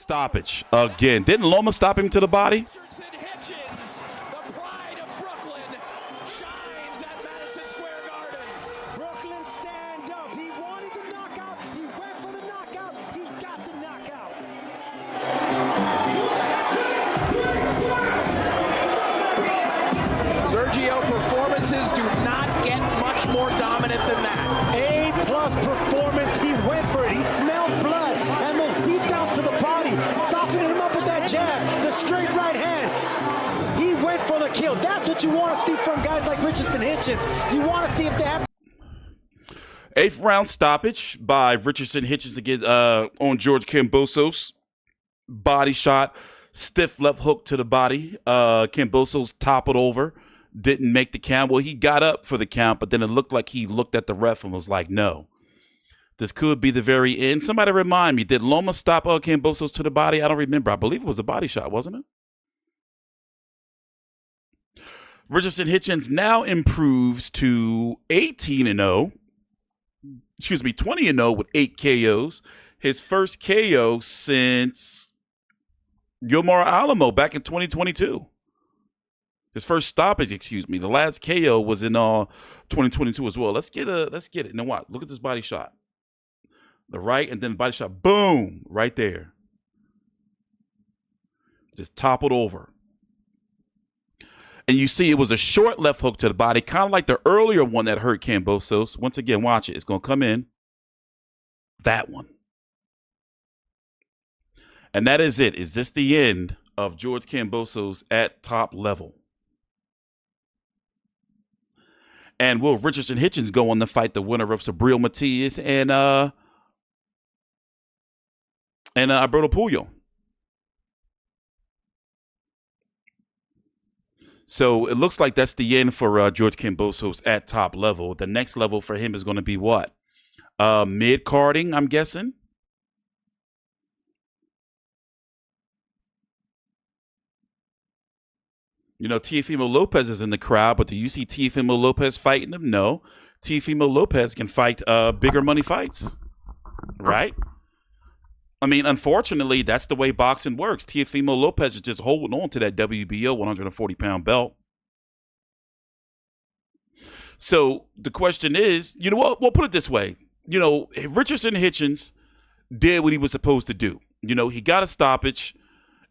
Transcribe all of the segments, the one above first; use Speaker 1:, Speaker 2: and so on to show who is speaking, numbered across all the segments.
Speaker 1: Stoppage again. Didn't Loma stop him to the body?
Speaker 2: Richardson Hitchins, the pride of Brooklyn, shines at Madison Square Garden.
Speaker 3: Brooklyn stand up. He wanted the knockout. He went for the knockout. He got the knockout.
Speaker 2: Sergio performances do not get much more dominant than that.
Speaker 3: A-plus performance. He went for it. He smelled blood. And those beatdowns to the body, softening him up with that jab, the straight right hand. He went for the kill. That's what you want to see from guys like Richardson Hitchins. You want to see if they have.
Speaker 1: 8th round stoppage by Richardson Hitchins again on George Kambosos. Body shot, stiff left hook to the body. Kambosos toppled over, didn't make the count. Well, he got up for the count, but then it looked like he looked at the ref and was like, no. This could be the very end. Somebody remind me, did Loma stop Kambosos to the body? I don't remember. I believe it was a body shot, wasn't it? Richardson Hitchins now improves to 18-0. Excuse me, 20-0 with 8 KOs. His first KO since Yomar Alamo back in 2022. His first stoppage, excuse me. The last KO was in 2022 as well. Let's get it. Now what? Look at this body shot. The right and then the body shot. Boom! Right there. Just toppled over. And you see it was a short left hook to the body, kind of like the earlier one that hurt Kambosos. Once again, watch it. It's going to come in. That one. And that is it. Is this the end of George Kambosos at top level? And will Richardson Hitchins go on to fight the winner of Subriel Matias and Alberto Puyo? So it looks like that's the end for George Kambosos at top level. The next level for him is going to be what? Mid-carding, I'm guessing. You know, Tafimo Lopez is in the crowd, but do you see Tafimo Lopez fighting him? No. Tafimo Lopez can fight bigger money fights, right? I mean, unfortunately, that's the way boxing works. Tafimo Lopez is just holding on to that WBO 140-pound belt. So the question is, you know what? We'll put it this way. You know, Richardson Hitchins did what he was supposed to do. You know, he got a stoppage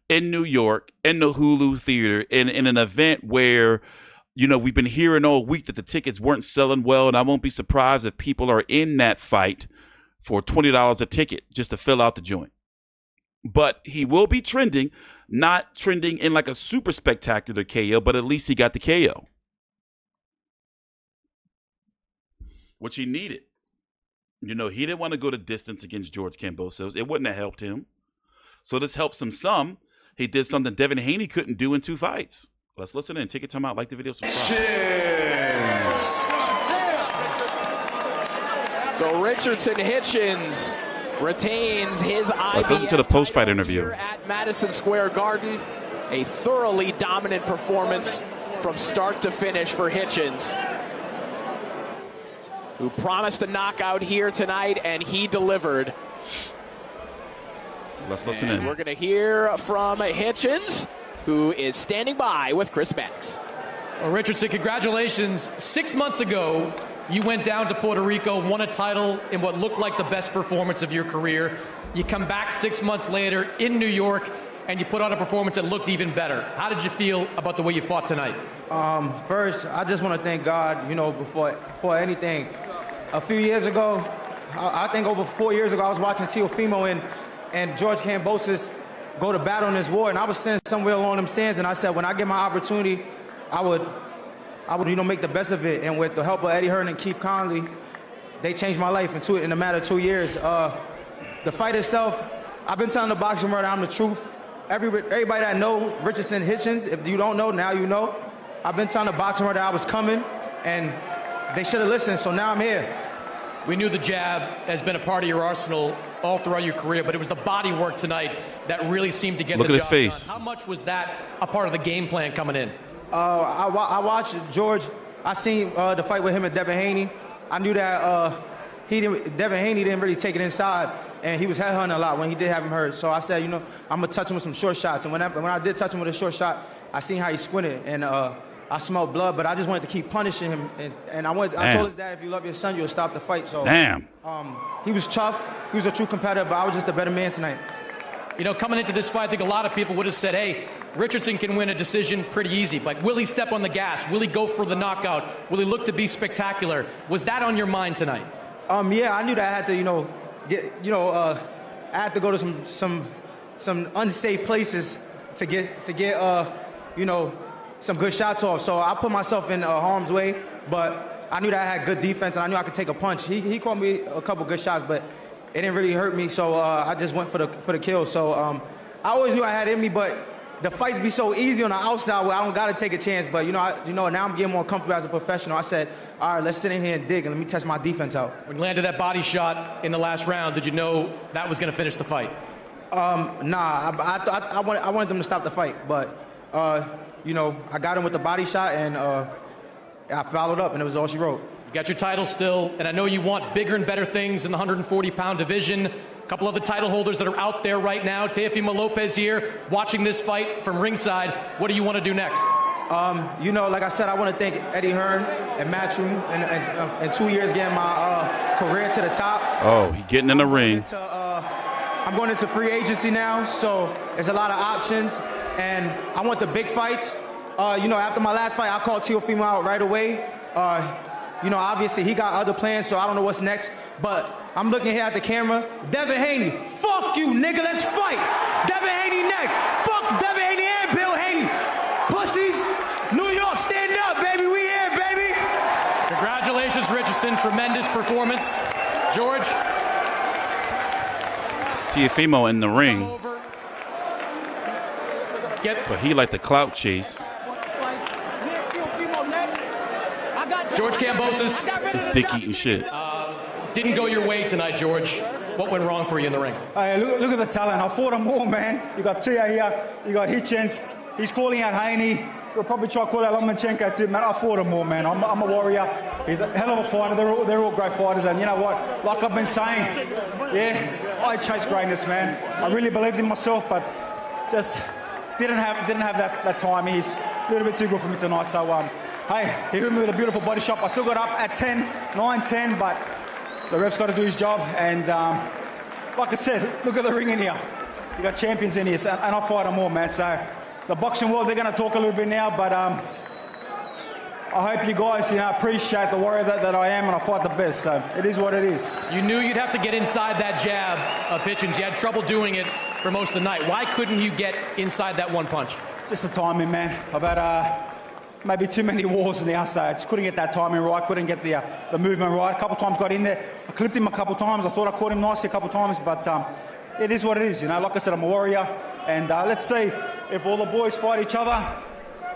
Speaker 1: in New York, in the Hulu Theater, in an event where, you know, we've been hearing all week that the tickets weren't selling well, and I won't be surprised if people are in that fight for $20 a ticket just to fill out the joint. But he will be trending, not trending in like a super spectacular KO, but at least he got the KO, which he needed. You know, he didn't want to go the distance against George Kambosos. It wouldn't have helped him. So this helps him some. He did something Devin Haney couldn't do in 2 fights. Let's listen in. Take a time out. Like the video. Subscribe.
Speaker 2: So Richardson Hitchins retains his IBF
Speaker 1: Let's listen to the post-fight interview
Speaker 2: here at Madison Square Garden. A thoroughly dominant performance from start to finish for Hitchins, who promised a knockout here tonight, and he delivered.
Speaker 1: Let's listen in.
Speaker 2: We're going to hear from Hitchins, who is standing by with Chris Maddox.
Speaker 4: Well, Richardson, congratulations. 6 months ago, you went down to Puerto Rico, won a title in what looked like the best performance of your career. You come back 6 months later in New York, and you put on a performance that looked even better. How did you feel about the way you fought tonight?
Speaker 5: First, I just want to thank God, you know, before anything. A few years ago, I think over 4 years ago, I was watching Tafimo and George Kambosos go to battle in this war, and I was sitting somewhere along them stands, and I said, when I get my opportunity, I would, you know, make the best of it. And with the help of Eddie Hearn and Keith Conley, they changed my life in a matter of 2 years. The fight itself, I've been telling the boxing world I'm the truth. Everybody that know Richardson Hitchins, if you don't know, now you know. I've been telling the boxing world that I was coming, and they should have listened, so now I'm here.
Speaker 4: We knew the jab has been a part of your arsenal all throughout your career, but it was the body work tonight that really seemed to get the job done.
Speaker 1: Look at his face.
Speaker 4: How much was that a part of the game plan coming in?
Speaker 5: I watched George. I seen the fight with him and Devin Haney. I knew that Devin Haney didn't really take it inside. and he was headhunting a lot when he did have him hurt. So I said, you know, I'm gonna touch him with some short shots. And when I did touch him with a short shot, I seen how he squinted, and I smelled blood. But I just wanted to keep punishing him, and I told his dad, if you love your son, you'll stop the fight. So he was tough. He was a true competitor, but I was just a better man tonight.
Speaker 4: You know, coming into this fight, I think a lot of people would have said, hey, Richardson can win a decision pretty easy. Like, will he step on the gas? Will he go for the knockout? Will he look to be spectacular? Was that on your mind tonight?
Speaker 5: Yeah, I knew that I had to, I had to go to some unsafe places to get some good shots off. So I put myself in harm's way, but I knew that I had good defense, and I knew I could take a punch. He caught me a couple good shots, but it didn't really hurt me, so I just went for the kill. So I always knew I had it in me, but the fights be so easy on the outside where I don't got to take a chance. But now I'm getting more comfortable as a professional. I said, all right, let's sit in here and dig, and let me test my defense out.
Speaker 4: When you landed that body shot in the last round, did you know that was going to finish the fight?
Speaker 5: Nah, I wanted them to stop the fight, but I got him with the body shot, and I followed up, and it was all she wrote.
Speaker 4: You got your title still, and I know you want bigger and better things in the 140-pound division. A couple of the title holders that are out there right now. Tafimo Lopez here, watching this fight from ringside. What do you want to do next?
Speaker 5: Like I said, I want to thank Eddie Hearn and Matthew and 2 years getting my career to the top.
Speaker 1: Oh, he getting in the ring.
Speaker 5: I'm going into free agency now, so there's a lot of options, and I want the big fights. After my last fight, I called Tafimo out right away. Obviously he got other plans, so I don't know what's next. But I'm looking here at the camera. Devin Haney, fuck you, nigga, let's fight. Devin Haney next. Fuck Devin Haney and Bill Haney. Pussies, New York, stand up, baby. We here, baby.
Speaker 4: Congratulations, Richardson. Tremendous performance. George.
Speaker 1: Tafimo in the ring. But he like the clout chase.
Speaker 4: George Kambosos.
Speaker 1: His dick eating shit.
Speaker 4: Didn't go your way tonight, George. What went wrong for you in the ring?
Speaker 6: Hey, look at the talent. I fought them all, man. You got Tia here. You got Hitchins. He's calling out Haney. We'll probably try to call out Lomachenko too, man. I fought them all, man. I'm a warrior. He's a hell of a fighter. They're all great fighters. And you know what? Like I've been saying, I chase greatness, man. I really believed in myself, but just didn't have that time. He's a little bit too good for me tonight. So, hey, he hit me with a beautiful body shot. I still got up at 9-10, but the ref's got to do his job. And like I said, look at the ring in here. You got champions in here, and I fight them all, man. So the boxing world, they're going to talk a little bit now, but I hope you guys, appreciate the warrior that I am, and I fight the best. So it is what it is.
Speaker 4: You knew you'd have to get inside that jab of Hitchins. You had trouble doing it for most of the night. Why couldn't you get inside that one punch?
Speaker 6: Just the timing, man. I've had maybe too many wars on the outside. Just couldn't get that timing right. Couldn't get the movement right. A couple times got in there. I clipped him a couple times. I thought I caught him nicely a couple times, but it is what it is. Like I said, I'm a warrior, and let's see if all the boys fight each other.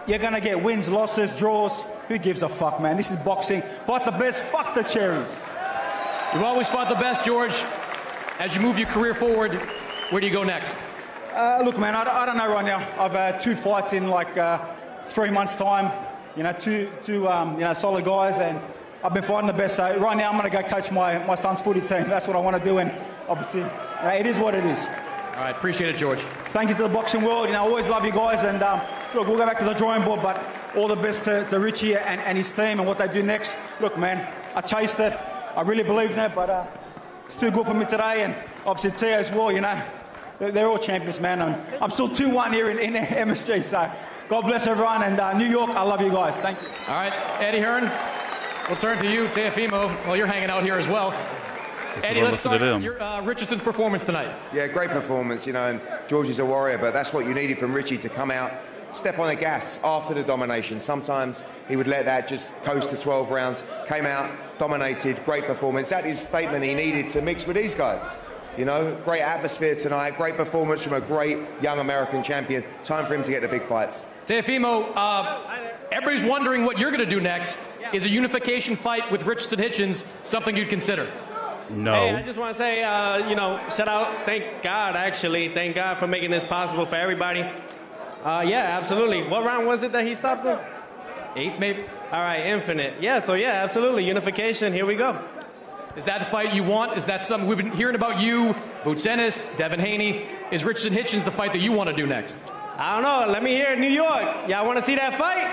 Speaker 6: You're gonna get wins, losses, draws. Who gives a fuck, man? This is boxing. Fight the best. Fuck the cherries.
Speaker 4: You've always fought the best, George. As you move your career forward, where do you go next?
Speaker 6: Look, man, I don't know right now. I've had 2 fights in like 3 months' time. Two solid guys, and I've been fighting the best. So right now, I'm going to go coach my son's footy team. That's what I want to do, and obviously, it is what it is.
Speaker 4: All right, appreciate it, George.
Speaker 6: Thank you to the boxing world. I always love you guys, and look, we'll go back to the drawing board, but all the best to Richie and his team and what they do next. Look, man, I chased it. I really believe in it, but it's too good for me today, and obviously Tia as well. They're all champions, man. And I'm still 2-1 here in MSG, so God bless everyone, and New York, I love you guys. Thank you.
Speaker 4: All right, Eddie Hearn, we'll turn to you, Tafimo. Well, you're hanging out here as well. Eddie, let's start your Richardson's performance tonight.
Speaker 7: Yeah, great performance, and George is a warrior, but that's what you needed from Richie, to come out, step on the gas after the domination. Sometimes he would let that just coast to 12 rounds. Came out, dominated, great performance. That is the statement he needed to mix with these guys. Great atmosphere tonight, great performance from a great young American champion. Time for him to get the big fights.
Speaker 4: Tafimo, everybody's wondering what you're going to do next. Is a unification fight with Richardson Hitchins something you'd consider?
Speaker 1: No.
Speaker 8: Hey, I just want to say, shout out, thank God, actually. Thank God for making this possible for everybody. Yeah, absolutely. What round was it that he stopped him?
Speaker 4: 8th, maybe?
Speaker 8: All right, infinite. Yeah, so yeah, absolutely. Unification, here we go.
Speaker 4: Is that the fight you want? Is that something we've been hearing about you Voucenis, Devin Haney. Is Richardson Hitchins the fight that you want to do next?
Speaker 8: I don't know. Let me hear it, New York. Y'all want to see that fight?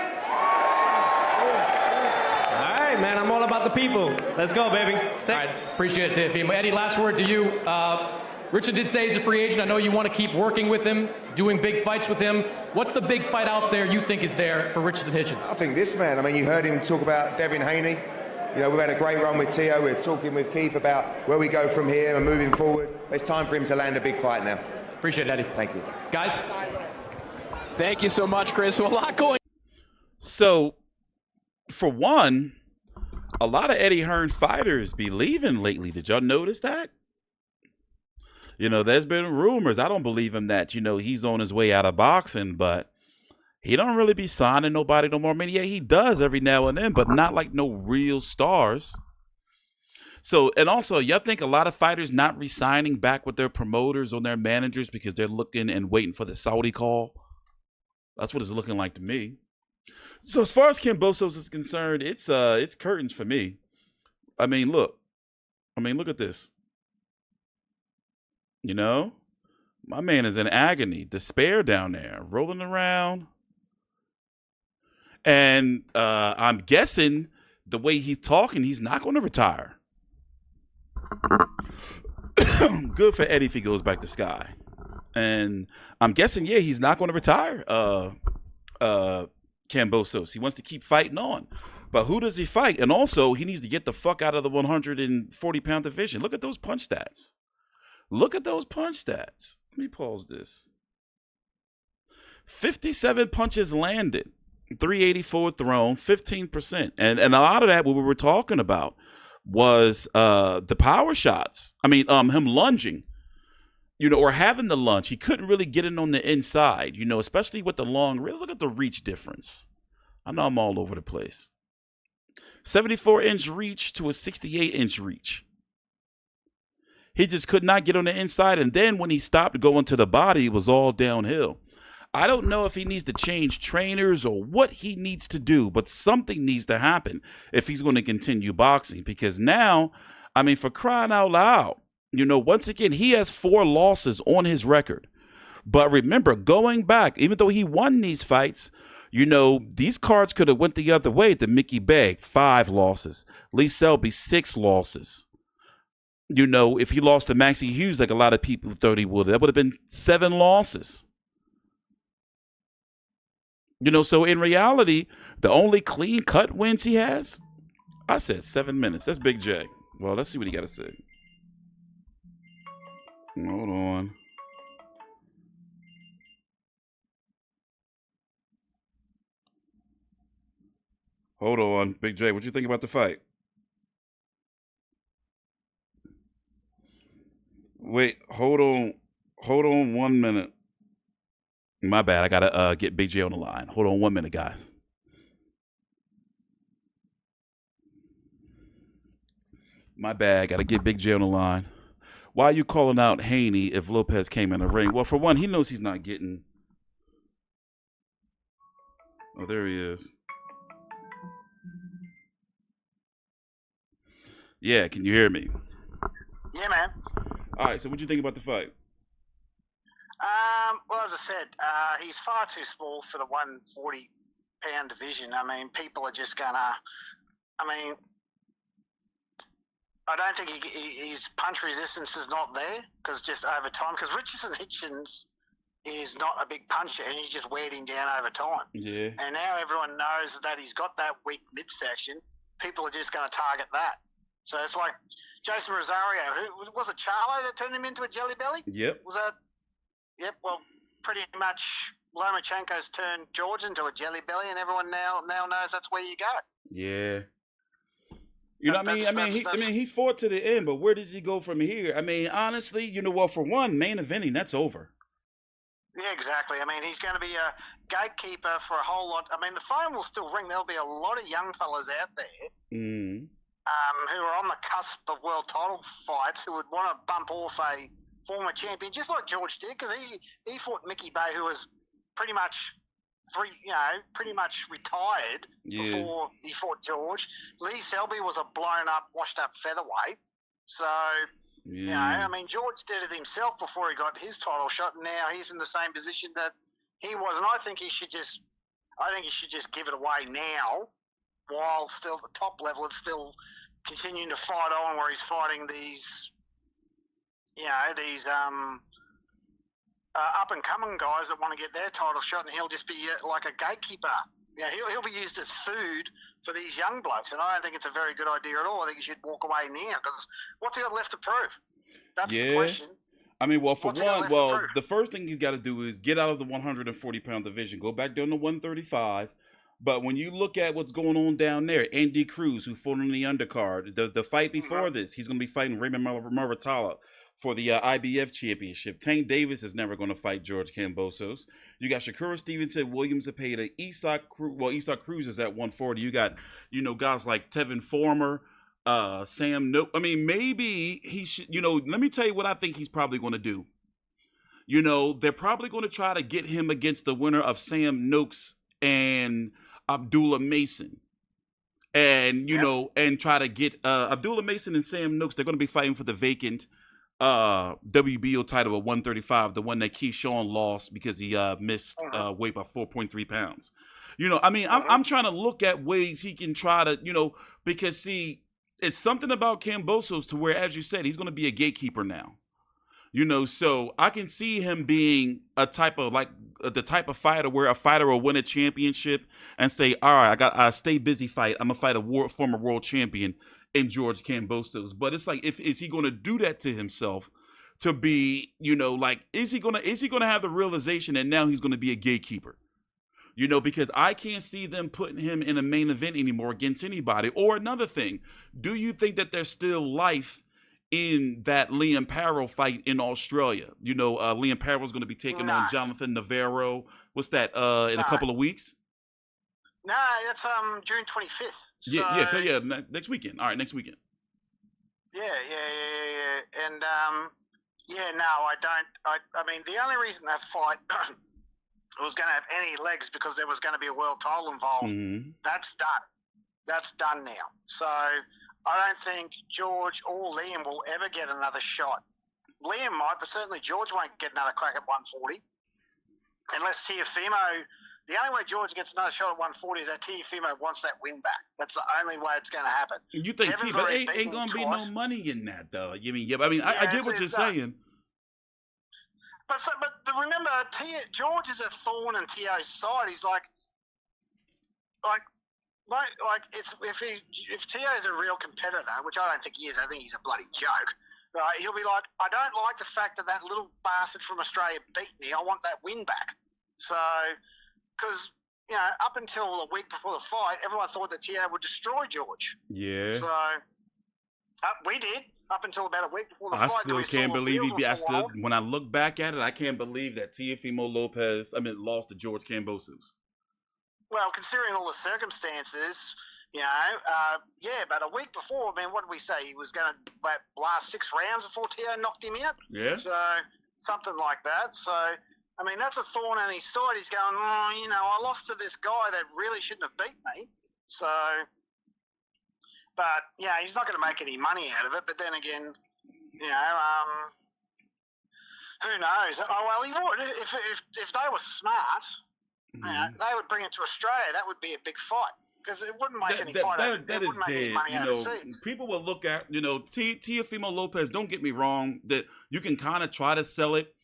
Speaker 8: All right, man. I'm all about the people. Let's go, baby.
Speaker 4: All right. Appreciate it, Tafimo. Eddie, last word to you. Richard did say he's a free agent. I know you want to keep working with him, doing big fights with him. What's the big fight out there you think is there for Richardson Hitchins?
Speaker 7: I think this man. I mean, you heard him talk about Devin Haney. You know, we've had a great run with Tio. We're talking with Keith about where we go from here and moving forward. It's time for him to land a big fight now.
Speaker 4: Appreciate it, Eddie.
Speaker 7: Thank you.
Speaker 4: Guys?
Speaker 2: Thank you so much, Chris. So a lot going.
Speaker 1: So, for one, a lot of Eddie Hearn fighters be leaving lately. Did y'all notice that? You know, there's been rumors. I don't believe him that, you know, he's on his way out of boxing, but he don't really be signing nobody no more. I mean, yeah, he does every now and then, but not like no real stars. So, and also, y'all think a lot of fighters not re-signing back with their promoters or their managers because they're looking and waiting for the Saudi call? That's what it's looking like to me. So as far as Kambosos is concerned, it's curtains for me. I mean, look at this. You know, my man is in agony, despair down there, rolling around. And I'm guessing the way he's talking, he's not going to retire. Good for Eddie if he goes back to Sky. And I'm guessing, yeah, he's not going to retire Kambosos. He wants to keep fighting on. But who does he fight? And also, he needs to get the fuck out of the 140-pound division. Look at those punch stats. Look at those punch stats. Let me pause this. 57 punches landed, 384 thrown, 15%. And a lot of that, what we were talking about, was the power shots. I mean, him lunging, you know, or having the lunge. He couldn't really get in on the inside, you know, especially with the long reach. Look at the reach difference. I know I'm all over the place. 74-inch reach to a 68-inch reach. He just could not get on the inside. And then when he stopped going to the body, it was all downhill. I don't know if he needs to change trainers or what he needs to do, but something needs to happen if he's going to continue boxing. Because now, I mean, for crying out loud, you know, once again, he has 4 losses on his record. But remember, going back, even though he won these fights, you know, these cards could have went the other way. The Mickey Begg, 5 losses. Lee Selby, 6 losses. You know, if he lost to Maxie Hughes, like a lot of people thought he would, that would have been 7 losses. You know, so in reality, the only clean-cut wins he has, I said 7 minutes. That's Big J. Well, let's see what he got to say. Hold on. Hold on, Big J. What you think about the fight? Wait, hold on 1 minute. My bad. I gotta get Big J on the line. Hold on 1 minute, guys. My bad. I gotta get Big J on the line. Why are you calling out Haney if Lopez came in the ring? Well, for one, he knows he's not getting. Oh, there he is. Yeah, can you hear me?
Speaker 9: Yeah, man.
Speaker 1: All right, so what do you think about the fight?
Speaker 9: Well, as I said, he's far too small for the 140-pound division. I mean, people are just gonna. I mean, I don't think his punch resistance is not there because just over time. Because Richardson Hitchins is not a big puncher, and he just weared him down over time. Yeah. And now everyone knows that he's got that weak midsection. People are just going to target that. So it's like Jason Rosario. Who was it? Charlo that turned him into a jelly belly?
Speaker 1: Yep.
Speaker 9: Was that? Yep. Well, pretty much Lomachenko's turned George into a jelly belly, and everyone now knows that's where you go.
Speaker 1: Yeah. You know what I mean? He fought to the end, but where does he go from here? I mean, honestly, you know, well, for one, main eventing, that's over.
Speaker 9: Yeah, exactly. I mean, he's going to be a gatekeeper for a whole lot. I mean, the phone will still ring. There'll be a lot of young fellas out there who are on the cusp of world title fights who would want to bump off a former champion, just like George did, because he fought Mickey Bay, who was pretty much retired before he fought George. Lee Selby was a blown up, washed up featherweight. So, you know, I mean, George did it himself before he got his title shot, and now he's in the same position that he was. And I think he should just give it away now, while still at the top level and still continuing to fight on, where he's fighting these, you know, these up and coming guys that want to get their title shot, and he'll just be like a gatekeeper. Yeah, he'll be used as food for these young blokes, and I don't think it's a very good idea at all. I think he should walk away now, because what's he got left to prove? That's the question.
Speaker 1: I mean, well, for one, the first thing he's got to do is get out of the 140-pound division, go back down to 135. But when you look at what's going on down there, Andy Cruz, who fought on the undercard, the fight before this, he's going to be fighting Raymond Muratalla for the IBF championship. Tank Davis is never going to fight George Kambosos. You got Shakur Stevenson, William Zepeda, Isak Cruz is at 140. You got, you know, guys like Tevin Former, Sam Noakes. I mean, maybe he should, you know, let me tell you what I think he's probably going to do. You know, they're probably going to try to get him against the winner of Sam Noakes and Abdullah Mason. And, you know, and try to get Abdullah Mason and Sam Noakes. They're going to be fighting for the vacant WBO title at 135, the one that Keyshawn lost because he missed weight by 4.3 pounds. You know, I mean, I'm trying to look at ways he can try to, you know, because see, it's something about Kambosos to where, as you said, he's going to be a gatekeeper now. You know, so I can see him being a type of like the type of fighter where a fighter will win a championship and say, all right, I got a stay busy fight. I'm gonna fight a former world champion in George Kambosos. But it's like, is he going to do that to himself to be, you know, like, is he going to have the realization that now he's going to be a gatekeeper? You know, because I can't see them putting him in a main event anymore against anybody. Or another thing, do you think that there's still life in that Liam Parrow fight in Australia? You know, Liam Parrow's going to be taking on Jonathan Navarro. What's that, in a couple of weeks?
Speaker 9: No, that's June 25th. So,
Speaker 1: yeah, next weekend. All right, next weekend.
Speaker 9: Yeah. And, no, I don't. I mean, the only reason that fight was going to have any legs because there was going to be a world title involved. Mm-hmm. That's done. That's done now. So I don't think George or Liam will ever get another shot. Liam might, but certainly George won't get another crack at 140 unless Teofimo. The only way George gets another shot at 140 is that Teofimo wants that win back. That's the only way it's going to happen.
Speaker 1: You think but ain't going to be no money in that, though. You mean, I mean, I get what you're saying.
Speaker 9: But remember, George is a thorn in Teo's side. He's like it's if Teo's a real competitor, which I don't think he is. I think he's a bloody joke. Right? He'll be like, I don't like the fact that little bastard from Australia beat me. I want that win back. So, because you know, up until a week before the fight, everyone thought that Teo would destroy George. Yeah. So. We did up until about a week before the fight.
Speaker 1: I still can't believe when I look back at it, I can't believe that Tafimo Lopez, lost to George Kambosos.
Speaker 9: Well, considering all the circumstances, you know, but a week before, what did we say? He was going to last 6 rounds before Teo knocked him out. Yeah. So something like that. So, that's a thorn in his side. He's going, you know, I lost to this guy that really shouldn't have beat me. So. But, yeah, he's not going to make any money out of it. But then again, you know, who knows? Oh, well, he would. If they were smart, you know, they would bring it to Australia. That would be a big fight. Because it wouldn't make any fight. That is dead. You know,
Speaker 1: people will look at, you know, Teofimo Lopez, don't get me wrong, that you can kind of try to sell it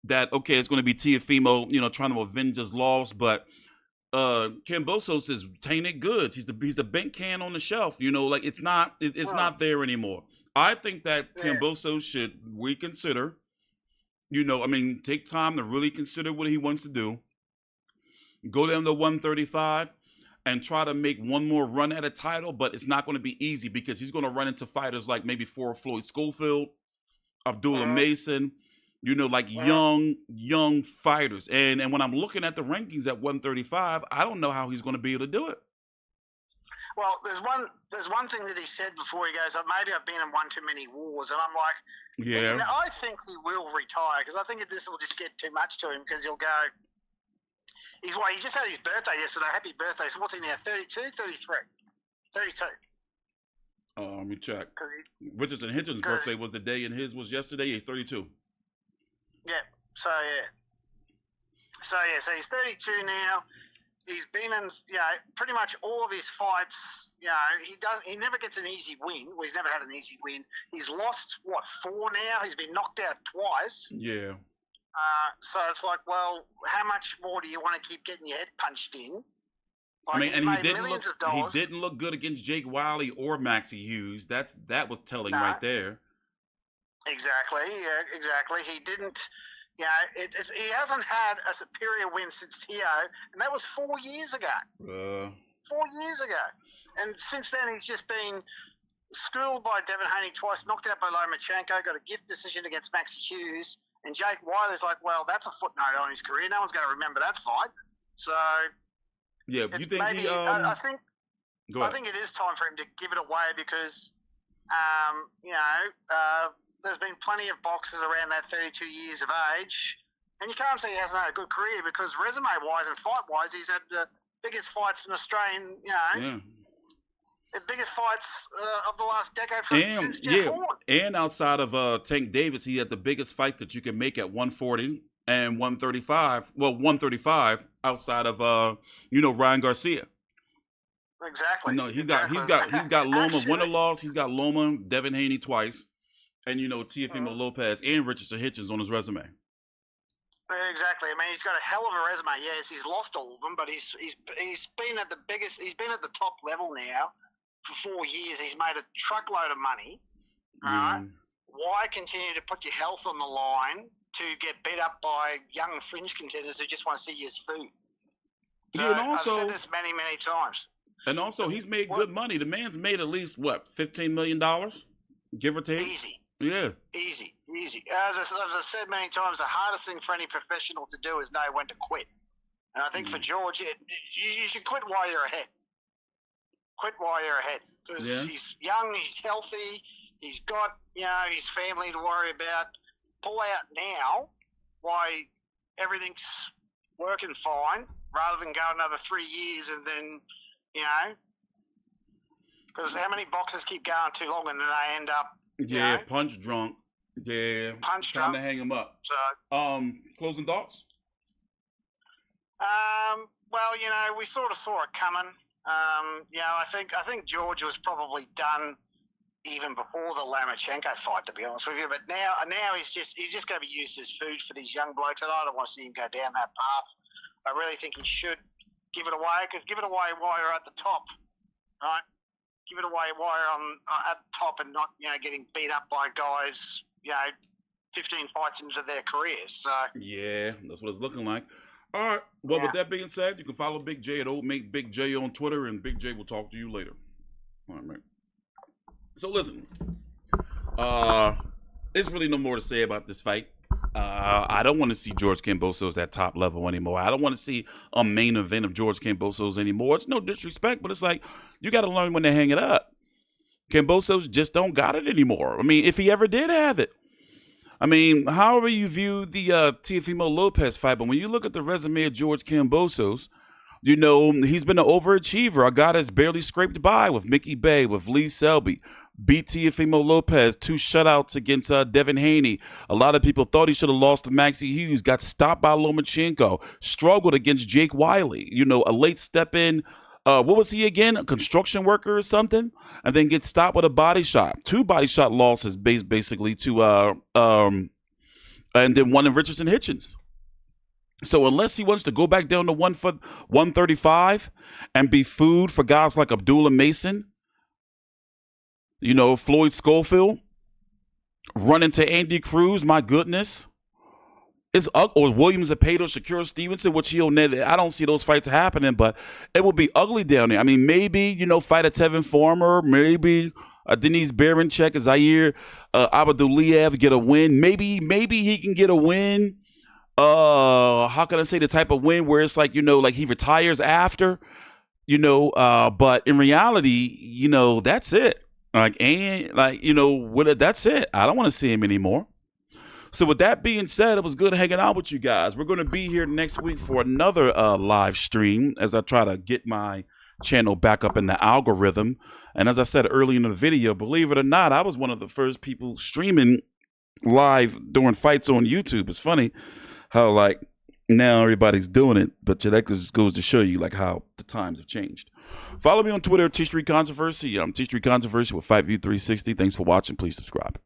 Speaker 1: that, okay, it's going to be Teofimo, you know, trying to avenge his loss, but Kambosos is tainted goods. He's the bent can on the shelf. You know, like it's not there anymore. I think that Kambosos should reconsider. You know, take time to really consider what he wants to do. Go down to 135 and try to make one more run at a title, but it's not going to be easy because he's going to run into fighters like maybe Floyd Schofield, Abdullah Mason. You know, like young fighters. And when I'm looking at the rankings at 135, I don't know how he's going to be able to do it.
Speaker 9: Well, there's one thing that he said before he goes, maybe I've been in one too many wars. And I'm like, yeah, you know, I think he will retire because I think this will just get too much to him because he'll go, he just had his birthday yesterday. Happy birthday. So what's he now, 32, 33? 32.
Speaker 1: Let me check. Richardson Hitchins' birthday was the day, and his was yesterday. He's 32.
Speaker 9: Yeah. So he's 32 now. He's been in, pretty much all of his fights. He never gets an easy win. Well, he's never had an easy win. He's lost 4 now. He's been knocked out twice.
Speaker 1: Yeah.
Speaker 9: So it's like, well, how much more do you want to keep getting your head punched in? Like,
Speaker 1: I mean, and
Speaker 9: he
Speaker 1: didn't look good against Jake Wiley or Maxie Hughes. That was telling right there.
Speaker 9: Exactly. Yeah, exactly. He didn't. He hasn't had a superior win since Tio, and that was 4 years ago. 4 years ago. And since then, he's just been schooled by Devin Haney twice, knocked out by Lomachenko, got a gift decision against Maxie Hughes, and Jake Wiley's like, well, that's a footnote on his career. No one's going to remember that fight. So,
Speaker 1: yeah, you think
Speaker 9: maybe, I think it is time for him to give it away because, there's been plenty of boxers around that 32 years of age, and you can't say he hasn't had a good career because resume-wise and fight-wise, he's had the biggest fights in Australian, the biggest fights of the last decade since Jeff Horn.
Speaker 1: And outside of Tank Davis, he had the biggest fights that you can make at 140 and 135. Well, 135 outside of Ryan Garcia.
Speaker 9: Exactly.
Speaker 1: No, he's got Loma, win or loss. He's got Loma, Devin Haney twice. And, Tafimo Lopez and Richardson Hitchins on his resume.
Speaker 9: Exactly. I mean, he's got a hell of a resume. Yes, he's lost all of them, but he's been at the biggest. He's been at the top level now for 4 years. He's made a truckload of money. Right? Why continue to put your health on the line to get beat up by young fringe contenders who just want to see you as food? So
Speaker 1: and also,
Speaker 9: I've said this many, many times.
Speaker 1: And also, he's made good money. The man's made at least $15 million, give or take.
Speaker 9: Easy.
Speaker 1: Yeah.
Speaker 9: Easy. As I said many times, the hardest thing for any professional to do is know when to quit. And I think for George, you should quit while you're ahead. Quit while you're ahead. Because he's young, he's healthy, he's got, his family to worry about. Pull out now while everything's working fine rather than go another 3 years and then, because how many boxers keep going too long and then they end up
Speaker 1: punch drunk. Yeah,
Speaker 9: punch
Speaker 1: time
Speaker 9: drunk.
Speaker 1: to hang him up.
Speaker 9: So,
Speaker 1: closing thoughts?
Speaker 9: Well, we sort of saw it coming. I think George was probably done even before the Lomachenko fight, to be honest with you. But now he's just going to be used as food for these young blokes, and I don't want to see him go down that path. I really think he should give it away, because give it away while you're at the top, right? Give it away while you're at the top and not, getting beat up by guys, 15 fights into their careers. So
Speaker 1: yeah, that's what it's looking like. All right. Well, with that being said, you can follow Big J at Old Mate Big J on Twitter, and Big J will talk to you later. All right, man. So listen, there's really no more to say about this fight. I don't want to see George Kambosos at top level anymore. I don't want to see a main event of George Kambosos anymore. It's no disrespect, but it's like you got to learn when to hang it up. Kambosos just don't got it anymore. I mean, if he ever did have it. I mean, however you view the Tafimo Lopez fight, but when you look at the resume of George Kambosos, he's been an overachiever. A guy that's barely scraped by with Mickey Bay, with Lee Selby, beat Tafimo Lopez, 2 shutouts against Devin Haney. A lot of people thought he should have lost to Maxie Hughes, got stopped by Lomachenko, struggled against Jake Wiley, a late step in. What was he again? A construction worker or something? And then get stopped with a body shot. 2 body shot losses basically to, and then one in Richardson Hitchins. So unless he wants to go back down to 135 and be food for guys like Abdullah Mason, Floyd Schofield, run into Andy Cruz, my goodness. Or William Zepeda, Shakur Stevenson, which I don't see those fights happening, but it will be ugly down there. I mean, maybe, fight a Tevin Farmer, maybe Denise Baranchek, Zaire Abduliev get a win. Maybe he can get a win. How can I say the type of win where it's like, like he retires after, but in reality, that's it. That's it. I don't want to see him anymore. So with that being said, it was good hanging out with you guys. We're going to be here next week for another live stream as I try to get my channel back up in the algorithm. And as I said earlier in the video, believe it or not, I was one of the first people streaming live during fights on YouTube. It's funny how like now everybody's doing it, but that just goes to show you like how the times have changed. Follow me on Twitter, T Street Controversy. I'm T Street Controversy with Fight View 360. Thanks for watching. Please subscribe.